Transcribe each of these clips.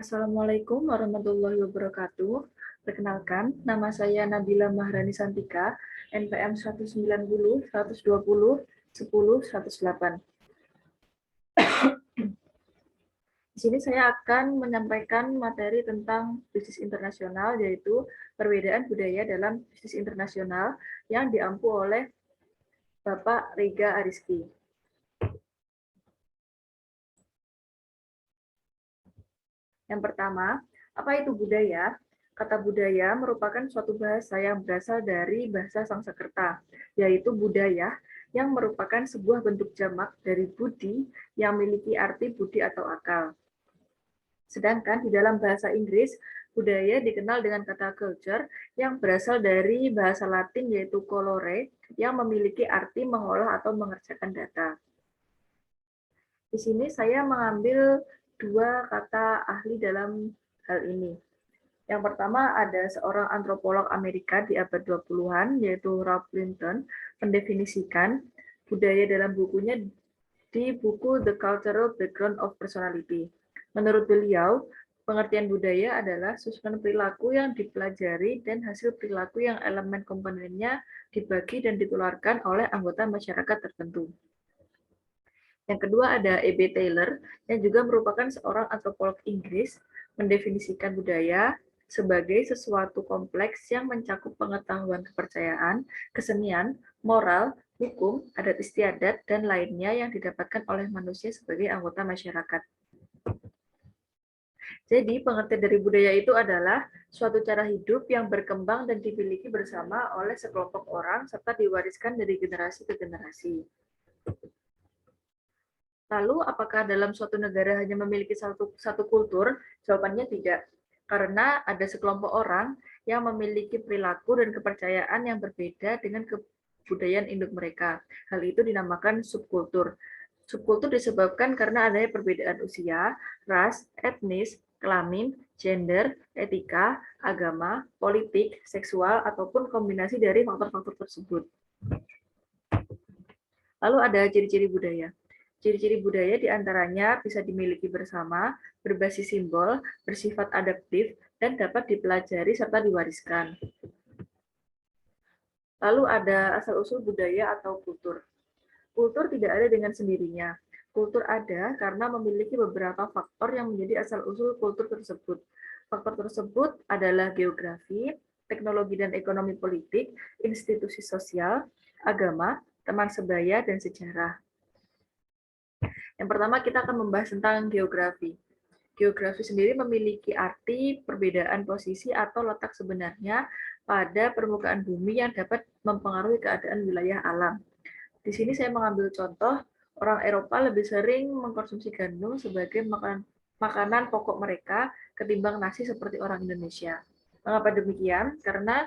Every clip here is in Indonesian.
Assalamualaikum warahmatullahi wabarakatuh. Perkenalkan, nama saya Nabila Mahrani Santika, NPM 190 120 10 108. Di sini saya akan menyampaikan materi tentang bisnis internasional, yaitu perbedaan budaya dalam bisnis internasional yang diampu oleh Bapak Riga Ariski. Yang pertama, apa itu budaya? Kata budaya merupakan suatu bahasa yang berasal dari bahasa Sanskerta, yaitu budaya yang merupakan sebuah bentuk jamak dari budi yang memiliki arti budi atau akal. Sedangkan di dalam bahasa Inggris, budaya dikenal dengan kata culture yang berasal dari bahasa Latin yaitu colore yang memiliki arti mengolah atau mengerjakan data. Di sini saya mengambil dua kata ahli dalam hal ini. Yang pertama ada seorang antropolog Amerika di abad 20-an, yaitu Ralph Linton, mendefinisikan budaya dalam bukunya di buku The Cultural Background of Personality. Menurut beliau, pengertian budaya adalah susunan perilaku yang dipelajari dan hasil perilaku yang elemen komponennya dibagi dan ditularkan oleh anggota masyarakat tertentu. Yang kedua ada E.B. Taylor, yang juga merupakan seorang antropolog Inggris, mendefinisikan budaya sebagai sesuatu kompleks yang mencakup pengetahuan kepercayaan, kesenian, moral, hukum, adat istiadat, dan lainnya yang didapatkan oleh manusia sebagai anggota masyarakat. Jadi pengertian dari budaya itu adalah suatu cara hidup yang berkembang dan dimiliki bersama oleh sekelompok orang serta diwariskan dari generasi ke generasi. Lalu, apakah dalam suatu negara hanya memiliki satu kultur? Jawabannya tidak. Karena ada sekelompok orang yang memiliki perilaku dan kepercayaan yang berbeda dengan kebudayaan induk mereka. Hal itu dinamakan subkultur. Subkultur disebabkan karena adanya perbedaan usia, ras, etnis, kelamin, gender, etika, agama, politik, seksual, ataupun kombinasi dari faktor-faktor tersebut. Lalu ada ciri-ciri budaya. Ciri-ciri budaya diantaranya bisa dimiliki bersama, berbasis simbol, bersifat adaptif, dan dapat dipelajari serta diwariskan. Lalu ada asal-usul budaya atau kultur. Kultur tidak ada dengan sendirinya. Kultur ada karena memiliki beberapa faktor yang menjadi asal-usul kultur tersebut. Faktor tersebut adalah geografi, teknologi dan ekonomi politik, institusi sosial, agama, teman sebaya, dan sejarah. Yang pertama kita akan membahas tentang geografi. Geografi sendiri memiliki arti perbedaan posisi atau letak sebenarnya pada permukaan bumi yang dapat mempengaruhi keadaan wilayah alam. Di sini saya mengambil contoh, orang Eropa lebih sering mengkonsumsi gandum sebagai makanan pokok mereka ketimbang nasi seperti orang Indonesia. Mengapa demikian? Karena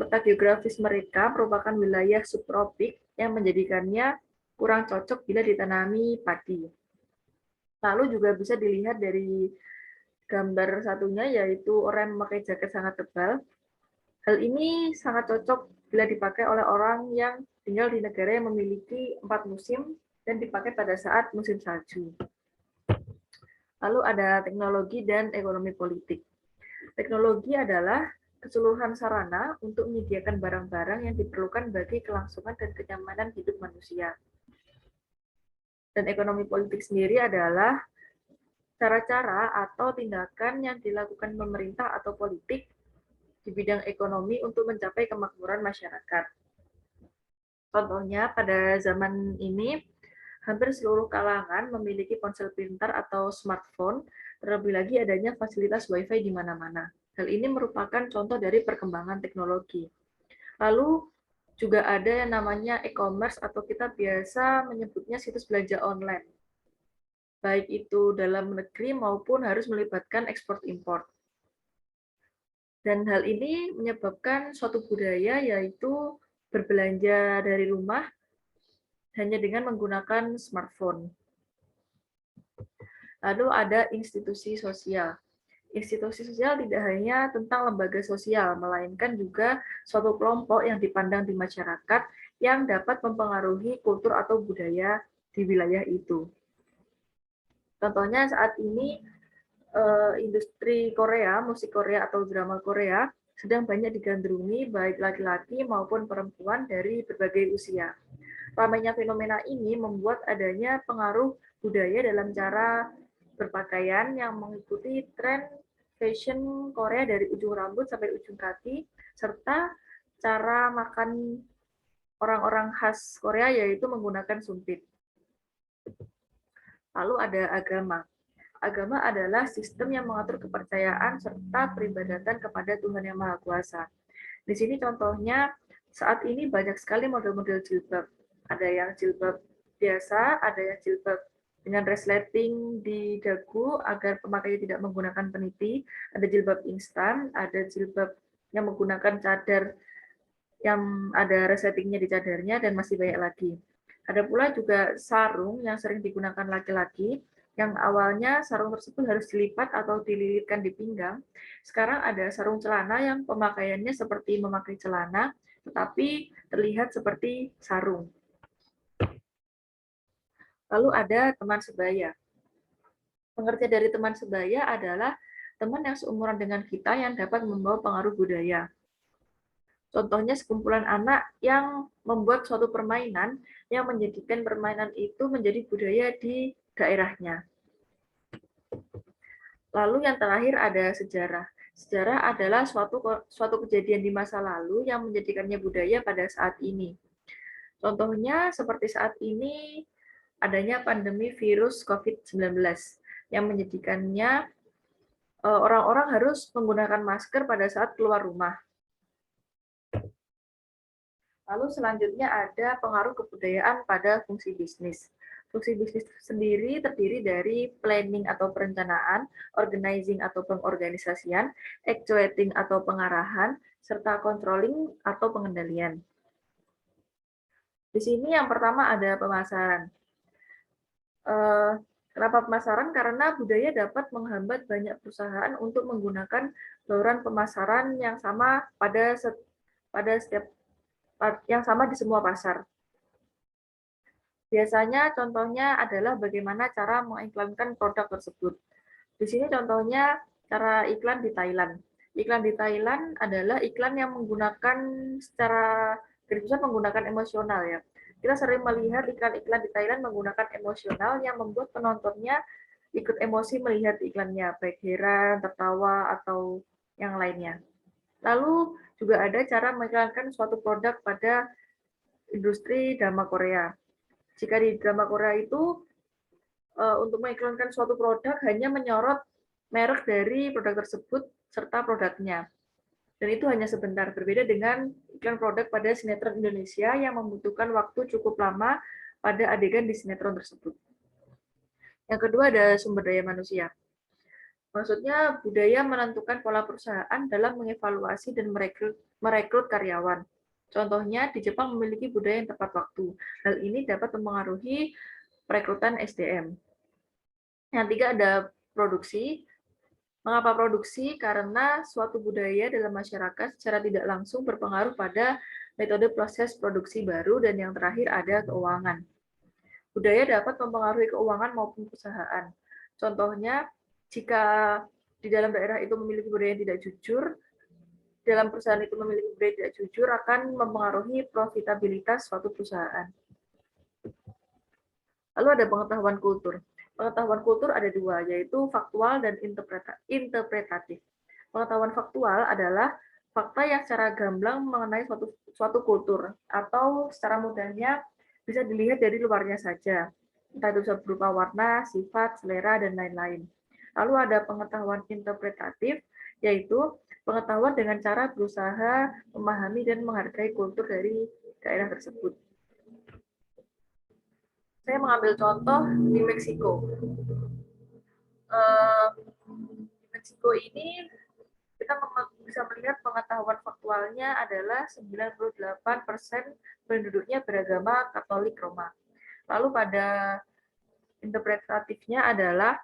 letak geografis mereka merupakan wilayah subtropik yang menjadikannya kurang cocok bila ditanami padi. Lalu juga bisa dilihat dari gambar satunya, yaitu orang yang memakai jaket sangat tebal. Hal ini sangat cocok bila dipakai oleh orang yang tinggal di negara yang memiliki 4 musim dan dipakai pada saat musim salju. Lalu ada teknologi dan ekonomi politik. Teknologi adalah keseluruhan sarana untuk menyediakan barang-barang yang diperlukan bagi kelangsungan dan kenyamanan hidup manusia. Dan ekonomi politik sendiri adalah cara-cara atau tindakan yang dilakukan pemerintah atau politik di bidang ekonomi untuk mencapai kemakmuran masyarakat. Contohnya, pada zaman ini, hampir seluruh kalangan memiliki ponsel pintar atau smartphone, terlebih lagi adanya fasilitas Wi-Fi di mana-mana. Hal ini merupakan contoh dari perkembangan teknologi. Lalu, juga ada yang namanya e-commerce atau kita biasa menyebutnya situs belanja online. Baik itu dalam negeri maupun harus melibatkan ekspor impor. Dan hal ini menyebabkan suatu budaya yaitu berbelanja dari rumah hanya dengan menggunakan smartphone. Lalu ada institusi sosial. Institusi sosial tidak hanya tentang lembaga sosial, melainkan juga suatu kelompok yang dipandang di masyarakat yang dapat mempengaruhi kultur atau budaya di wilayah itu. Contohnya saat ini industri Korea, musik Korea atau drama Korea sedang banyak digandrungi baik laki-laki maupun perempuan dari berbagai usia. Ramainya fenomena ini membuat adanya pengaruh budaya dalam cara berpakaian yang mengikuti tren fashion Korea dari ujung rambut sampai ujung kaki, serta cara makan orang-orang khas Korea yaitu menggunakan sumpit. Lalu ada agama. Agama adalah sistem yang mengatur kepercayaan serta peribadatan kepada Tuhan Yang Maha Kuasa. Di sini contohnya saat ini banyak sekali model-model jilbab. Ada yang jilbab biasa, ada yang jilbab dengan resleting di dagu agar pemakainya tidak menggunakan peniti, ada jilbab instan, ada jilbab yang menggunakan cadar yang ada resletingnya di cadarnya, dan masih banyak lagi. Ada pula juga sarung yang sering digunakan laki-laki, yang awalnya sarung tersebut harus dilipat atau dililitkan di pinggang. Sekarang ada sarung celana yang pemakaiannya seperti memakai celana, tetapi terlihat seperti sarung. Lalu ada teman sebaya. Pengertian dari teman sebaya adalah teman yang seumuran dengan kita yang dapat membawa pengaruh budaya. Contohnya sekumpulan anak yang membuat suatu permainan yang menjadikan permainan itu menjadi budaya di daerahnya. Lalu yang terakhir ada sejarah. Sejarah adalah suatu kejadian di masa lalu yang menjadikannya budaya pada saat ini. Contohnya seperti saat ini adanya pandemi virus COVID-19 yang menjadikannya orang-orang harus menggunakan masker pada saat keluar rumah. Lalu selanjutnya ada pengaruh kebudayaan pada fungsi bisnis. Fungsi bisnis sendiri terdiri dari planning atau perencanaan, organizing atau pengorganisasian, actuating atau pengarahan, serta controlling atau pengendalian. Di sini yang pertama ada pemasaran. Kenapa pemasaran? Karena budaya dapat menghambat banyak perusahaan untuk menggunakan bauran pemasaran yang sama pada setiap yang sama di semua pasar. Biasanya contohnya adalah bagaimana cara mengiklankan produk tersebut. Di sini contohnya cara iklan di Thailand. Iklan di Thailand adalah iklan yang menggunakan secara garis menggunakan emosional ya. Kita sering melihat iklan-iklan di Thailand menggunakan emosional yang membuat penontonnya ikut emosi melihat iklannya, baik heran, tertawa, atau yang lainnya. Lalu juga ada cara mengiklankan suatu produk pada industri drama Korea. Jika di drama Korea itu untuk mengiklankan suatu produk hanya menyorot merek dari produk tersebut serta produknya. Dan itu hanya sebentar, berbeda dengan iklan produk pada sinetron Indonesia yang membutuhkan waktu cukup lama pada adegan di sinetron tersebut. Yang kedua ada sumber daya manusia. Maksudnya budaya menentukan pola perusahaan dalam mengevaluasi dan merekrut karyawan. Contohnya di Jepang memiliki budaya yang tepat waktu. Hal ini dapat mempengaruhi perekrutan SDM. Yang tiga ada produksi. Mengapa produksi? Karena suatu budaya dalam masyarakat secara tidak langsung berpengaruh pada metode proses produksi baru. Dan yang terakhir ada keuangan. Budaya dapat mempengaruhi keuangan maupun perusahaan. Contohnya, jika di dalam daerah itu memiliki budaya yang tidak jujur, dalam perusahaan itu memiliki budaya tidak jujur akan mempengaruhi profitabilitas suatu perusahaan. Lalu ada pengetahuan kultur. Pengetahuan kultur ada dua, yaitu faktual dan interpretatif. Pengetahuan faktual adalah fakta yang secara gamblang mengenai suatu kultur, atau secara mudahnya bisa dilihat dari luarnya saja. Entah itu bisa berupa warna, sifat, selera, dan lain-lain. Lalu ada pengetahuan interpretatif, yaitu pengetahuan dengan cara berusaha memahami dan menghargai kultur dari daerah tersebut. Saya mengambil contoh di Meksiko. Di Meksiko ini kita bisa melihat pengetahuan faktualnya adalah 98% penduduknya beragama Katolik Roma. Lalu pada interpretatifnya adalah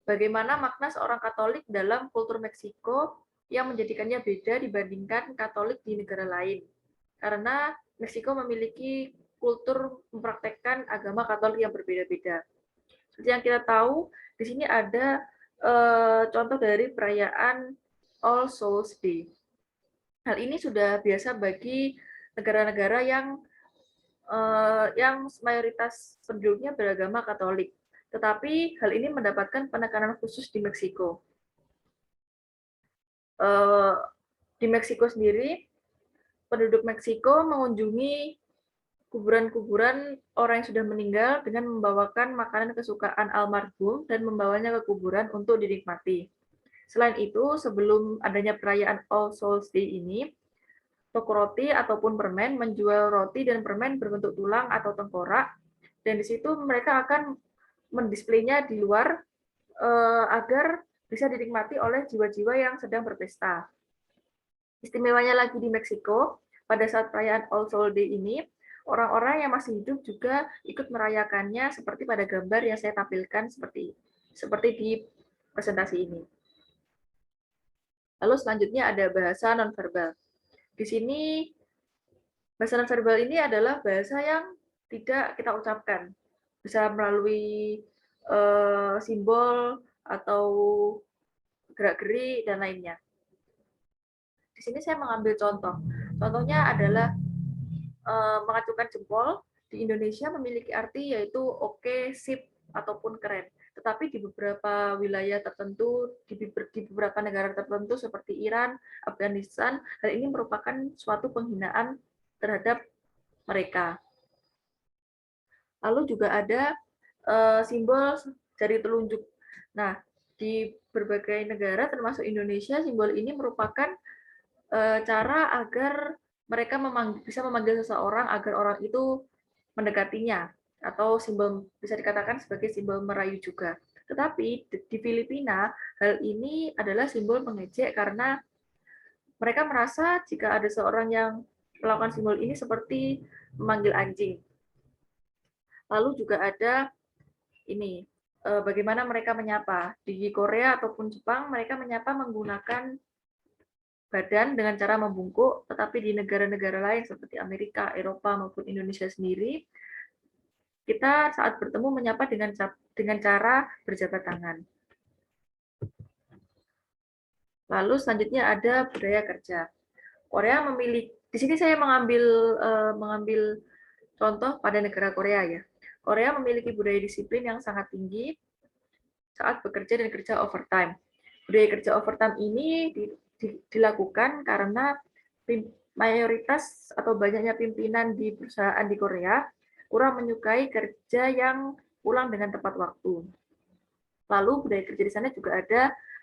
bagaimana makna seorang Katolik dalam kultur Meksiko yang menjadikannya beda dibandingkan Katolik di negara lain. Karena Meksiko memiliki kultur mempraktekkan agama Katolik yang berbeda-beda. Seperti yang kita tahu, Di sini ada contoh dari perayaan All Souls Day. Hal ini sudah biasa bagi negara-negara yang mayoritas penduduknya beragama Katolik. Tetapi hal ini mendapatkan penekanan khusus di Meksiko. Di Meksiko sendiri, penduduk Meksiko mengunjungi kuburan-kuburan orang yang sudah meninggal dengan membawakan makanan kesukaan almarhum dan membawanya ke kuburan untuk dinikmati. Selain itu, sebelum adanya perayaan All Souls Day ini, toko roti ataupun permen menjual roti dan permen berbentuk tulang atau tengkorak, dan di situ mereka akan mendisplaynya di luar agar bisa dinikmati oleh jiwa-jiwa yang sedang berpesta. Istimewanya lagi di Meksiko, pada saat perayaan All Souls Day ini, orang-orang yang masih hidup juga ikut merayakannya seperti pada gambar yang saya tampilkan seperti di presentasi ini. Lalu selanjutnya ada bahasa nonverbal. Di sini bahasa nonverbal ini adalah bahasa yang tidak kita ucapkan, bisa melalui simbol atau gerak-gerik dan lainnya. Di sini saya mengambil contoh. Contohnya adalah mengacungkan jempol. Di Indonesia memiliki arti yaitu oke, sip, ataupun keren. Tetapi di beberapa wilayah tertentu, di beberapa negara tertentu seperti Iran, Afghanistan, hal ini merupakan suatu penghinaan terhadap mereka. Lalu juga ada simbol jari telunjuk. Nah, di berbagai negara termasuk Indonesia, simbol ini merupakan cara agar mereka bisa memanggil seseorang agar orang itu mendekatinya, atau simbol bisa dikatakan sebagai simbol merayu juga. Tetapi di Filipina, hal ini adalah simbol mengejek karena mereka merasa jika ada seorang yang melakukan simbol ini seperti memanggil anjing. Lalu juga ada ini, bagaimana mereka menyapa. Di Korea ataupun Jepang, mereka menyapa menggunakan badan dengan cara membungkuk, tetapi di negara-negara lain seperti Amerika, Eropa, maupun Indonesia sendiri, kita saat bertemu menyapa dengan cara berjabat tangan. Lalu selanjutnya ada budaya kerja. Korea memiliki, di sini saya mengambil contoh pada negara Korea ya. Korea memiliki budaya disiplin yang sangat tinggi saat bekerja dan kerja overtime. Budaya kerja overtime ini dilakukan karena mayoritas atau banyaknya pimpinan di perusahaan di Korea kurang menyukai kerja yang pulang dengan tepat waktu. Lalu budaya kerja di sana juga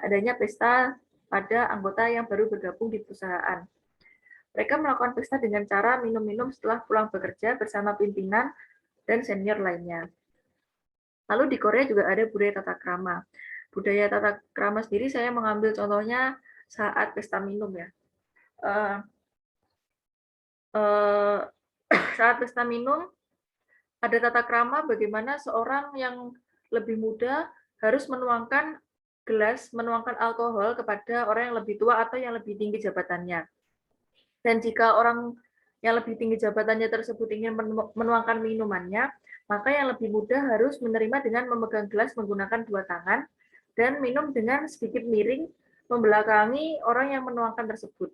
adanya pesta pada anggota yang baru bergabung di perusahaan. Mereka melakukan pesta dengan cara minum-minum setelah pulang bekerja bersama pimpinan dan senior lainnya. Lalu di Korea juga ada budaya tata krama. Budaya tata krama sendiri saya mengambil contohnya saat pesta minum ya. Saat pesta minum ada tata krama bagaimana seorang yang lebih muda harus menuangkan alkohol kepada orang yang lebih tua atau yang lebih tinggi jabatannya. Dan jika orang yang lebih tinggi jabatannya tersebut ingin menuangkan minumannya, maka yang lebih muda harus menerima dengan memegang gelas menggunakan dua tangan dan minum dengan sedikit miring membelakangi orang yang menuangkan tersebut.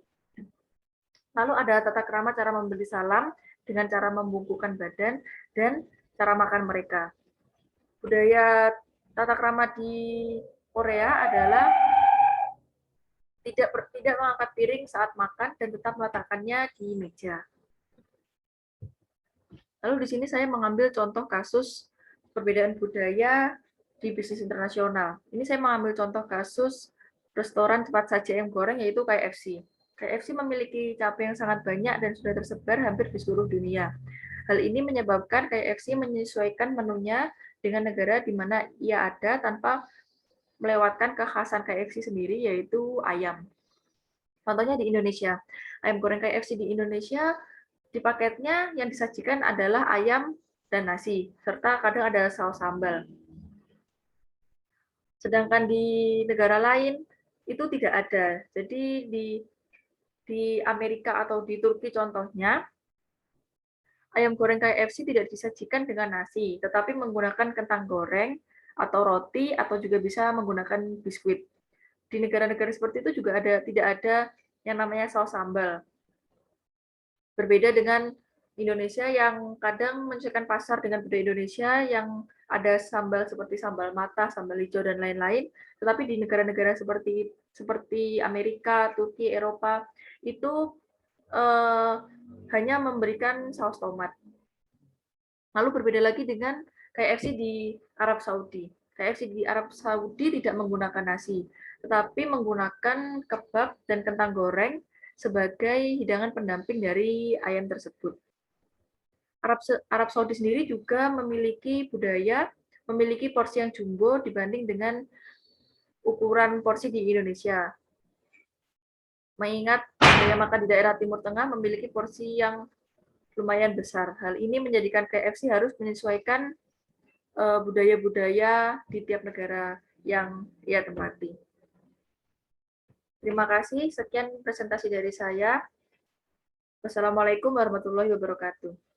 Lalu ada tata krama cara memberi salam dengan cara membungkukkan badan dan cara makan mereka. Budaya tata krama di Korea adalah tidak mengangkat piring saat makan dan tetap meletakkannya di meja. Lalu di sini saya mengambil contoh kasus perbedaan budaya di bisnis internasional. Ini saya mengambil contoh kasus restoran cepat saji ayam goreng yaitu KFC. KFC memiliki cabang yang sangat banyak dan sudah tersebar hampir di seluruh dunia. Hal ini menyebabkan KFC menyesuaikan menunya dengan negara di mana ia ada tanpa melewatkan kekhasan KFC sendiri yaitu ayam. Contohnya di Indonesia, ayam goreng KFC di Indonesia di paketnya yang disajikan adalah ayam dan nasi, serta kadang ada saus sambal. Sedangkan di negara lain itu tidak ada. Jadi di Amerika atau di Turki contohnya, ayam goreng KFC tidak disajikan dengan nasi, tetapi menggunakan kentang goreng atau roti, atau juga bisa menggunakan biskuit. Di negara-negara seperti itu juga tidak ada yang namanya saus sambal. Berbeda dengan Indonesia yang kadang menyesuaikan pasar dengan budaya Indonesia yang ada sambal seperti sambal mata, sambal hijau, dan lain-lain. Tetapi di negara-negara seperti Amerika, Turki, Eropa, itu hanya memberikan saus tomat. Lalu berbeda lagi dengan KFC di Arab Saudi. KFC di Arab Saudi tidak menggunakan nasi, tetapi menggunakan kebab dan kentang goreng sebagai hidangan pendamping dari ayam tersebut. Arab Saudi sendiri juga memiliki budaya memiliki porsi yang jumbo dibanding dengan ukuran porsi di Indonesia. Mengingat daya makan di daerah Timur Tengah memiliki porsi yang lumayan besar. Hal ini menjadikan KFC harus menyesuaikan budaya-budaya di tiap negara yang ia tempati. Terima kasih. Sekian presentasi dari saya. Wassalamualaikum warahmatullahi wabarakatuh.